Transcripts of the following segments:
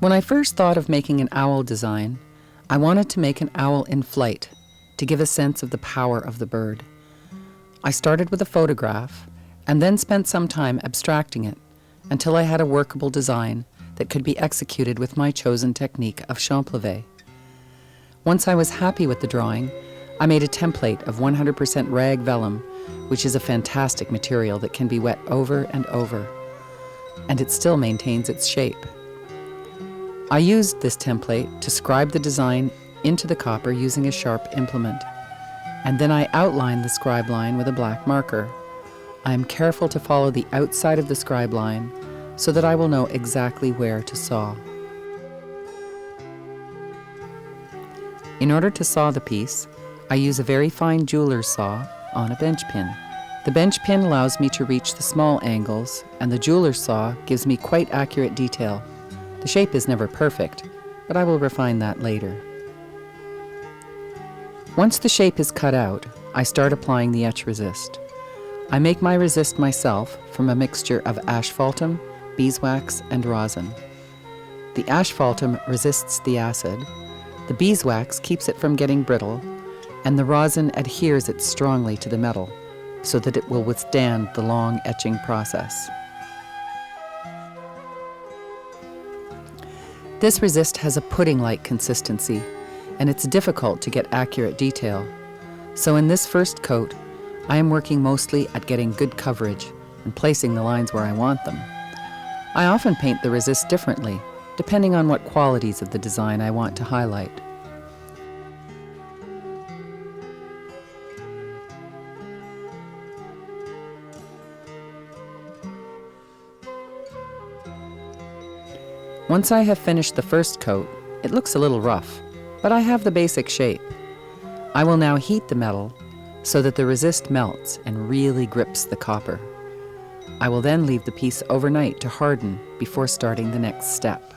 When I first thought of making an owl design, I wanted to make an owl in flight to give a sense of the power of the bird. I started with a photograph and then spent some time abstracting it until I had a workable design that could be executed with my chosen technique of Champleve. Once I was happy with the drawing, I made a template of 100% rag vellum, which is a fantastic material that can be wet over and over, and it still maintains its shape. I used this template to scribe the design into the copper using a sharp implement, and then I outlined the scribe line with a black marker. I am careful to follow the outside of the scribe line so that I will know exactly where to saw. In order to saw the piece, I use a very fine jeweler's saw on a bench pin. The bench pin allows me to reach the small angles, and the jeweler's saw gives me quite accurate detail. The shape is never perfect, but I will refine that later. Once the shape is cut out, I start applying the etch resist. I make my resist myself from a mixture of asphaltum, beeswax, and rosin. The asphaltum resists the acid, the beeswax keeps it from getting brittle, and the rosin adheres it strongly to the metal so that it will withstand the long etching process. This resist has a pudding-like consistency, and it's difficult to get accurate detail. So in this first coat, I am working mostly at getting good coverage and placing the lines where I want them. I often paint the resist differently, depending on what qualities of the design I want to highlight. Once I have finished the first coat, it looks a little rough, but I have the basic shape. I will now heat the metal so that the resist melts and really grips the copper. I will then leave the piece overnight to harden before starting the next step.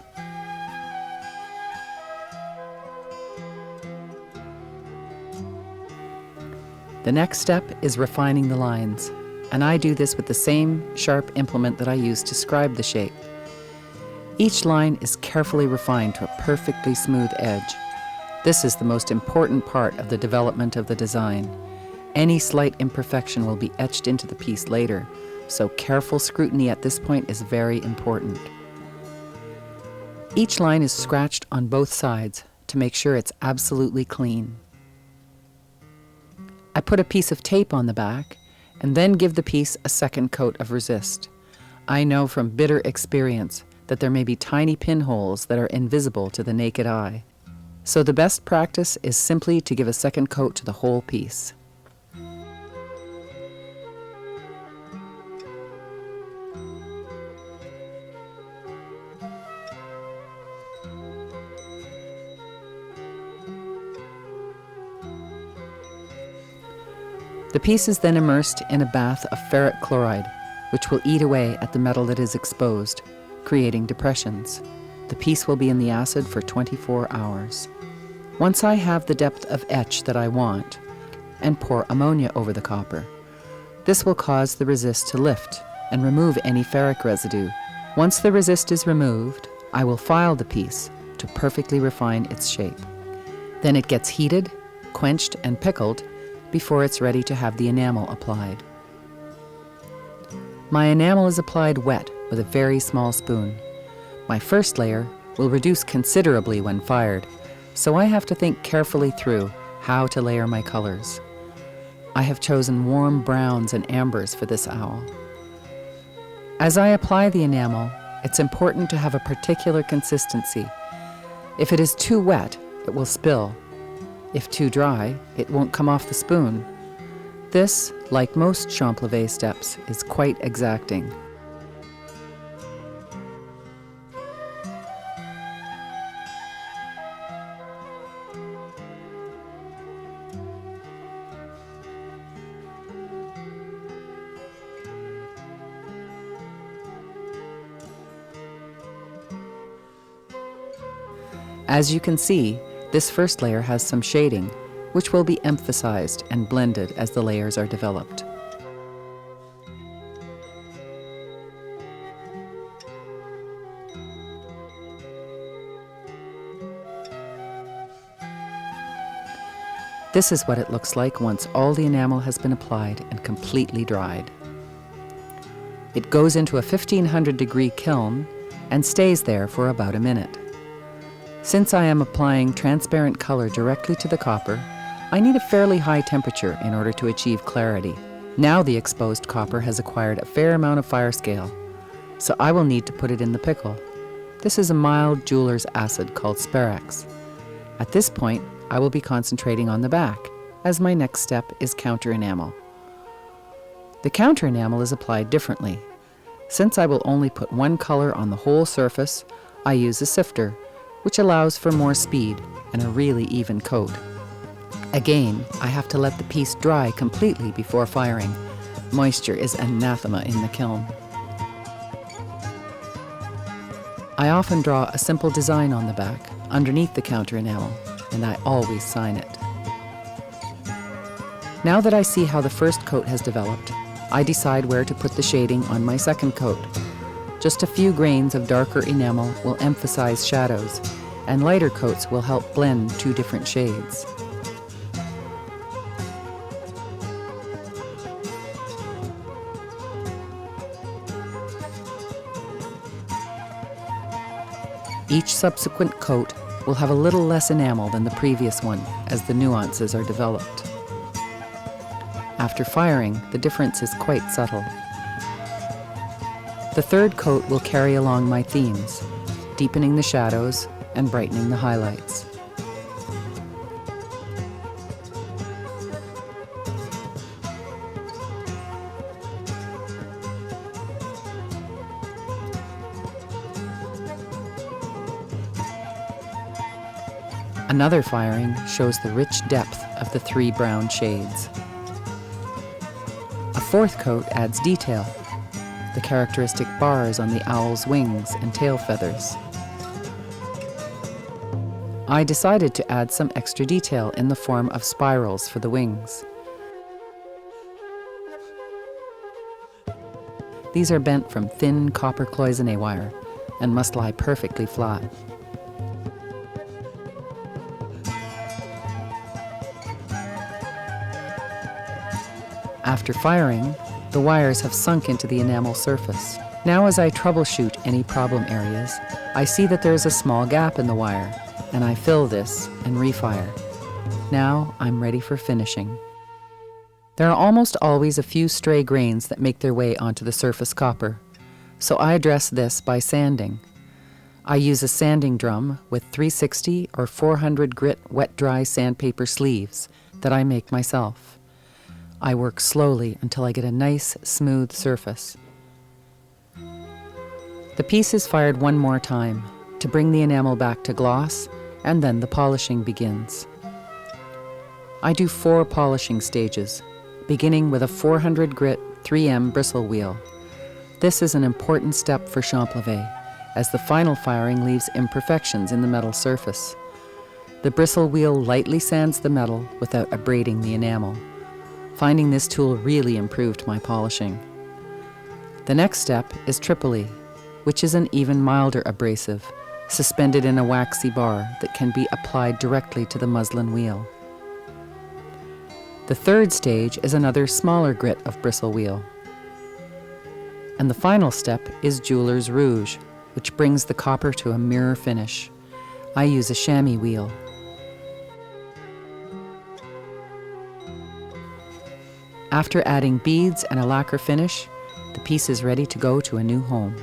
The next step is refining the lines, and I do this with the same sharp implement that I used to scribe the shape. Each line is carefully refined to a perfectly smooth edge. This is the most important part of the development of the design. Any slight imperfection will be etched into the piece later, so careful scrutiny at this point is very important. Each line is scratched on both sides to make sure it's absolutely clean. I put a piece of tape on the back and then give the piece a second coat of resist. I know from bitter experience that there may be tiny pinholes that are invisible to the naked eye. So the best practice is simply to give a second coat to the whole piece. The piece is then immersed in a bath of ferric chloride, which will eat away at the metal that is exposed, creating depressions. The piece will be in the acid for 24 hours. Once I have the depth of etch that I want, and pour ammonia over the copper. This will cause the resist to lift and remove any ferric residue. Once the resist is removed, I will file the piece to perfectly refine its shape. Then it gets heated, quenched, and pickled before it's ready to have the enamel applied. My enamel is applied wet with a very small spoon. My first layer will reduce considerably when fired, so I have to think carefully through how to layer my colors. I have chosen warm browns and ambers for this owl. As I apply the enamel, it's important to have a particular consistency. If it is too wet, it will spill. If too dry, it won't come off the spoon. This, like most Champleve steps, is quite exacting. As you can see, this first layer has some shading, which will be emphasized and blended as the layers are developed. This is what it looks like once all the enamel has been applied and completely dried. It goes into a 1500-degree kiln and stays there for about a minute. Since I am applying transparent color directly to the copper, I need a fairly high temperature in order to achieve clarity. Now the exposed copper has acquired a fair amount of fire scale, so I will need to put it in the pickle. This is a mild jeweler's acid called ferric. At this point, I will be concentrating on the back, as my next step is counter enamel. The counter enamel is applied differently. Since I will only put one color on the whole surface, I use a sifter, which allows for more speed and a really even coat. Again, I have to let the piece dry completely before firing. Moisture is anathema in the kiln. I often draw a simple design on the back, underneath the counter enamel, and I always sign it. Now that I see how the first coat has developed, I decide where to put the shading on my second coat. Just a few grains of darker enamel will emphasize shadows, and lighter coats will help blend two different shades. Each subsequent coat will have a little less enamel than the previous one as the nuances are developed. After firing, the difference is quite subtle. The third coat will carry along my themes, deepening the shadows and brightening the highlights. Another firing shows the rich depth of the three brown shades. A fourth coat adds detail, the characteristic bars on the owl's wings and tail feathers. I decided to add some extra detail in the form of spirals for the wings. These are bent from thin copper cloisonné wire and must lie perfectly flat. After firing, the wires have sunk into the enamel surface. Now as I troubleshoot any problem areas, I see that there is a small gap in the wire, and I fill this and refire. Now I'm ready for finishing. There are almost always a few stray grains that make their way onto the surface copper, so I address this by sanding. I use a sanding drum with 360 or 400 grit wet-dry sandpaper sleeves that I make myself. I work slowly until I get a nice, smooth surface. The piece is fired one more time to bring the enamel back to gloss, and then the polishing begins. I do 4 polishing stages, beginning with a 400 grit 3M bristle wheel. This is an important step for Champleve, as the final firing leaves imperfections in the metal surface. The bristle wheel lightly sands the metal without abrading the enamel. Finding this tool really improved my polishing. The next step is Tripoli, which is an even milder abrasive, suspended in a waxy bar that can be applied directly to the muslin wheel. The third stage is another smaller grit of bristle wheel. And the final step is Jeweler's Rouge, which brings the copper to a mirror finish. I use a chamois wheel. After adding beads and a lacquer finish, the piece is ready to go to a new home.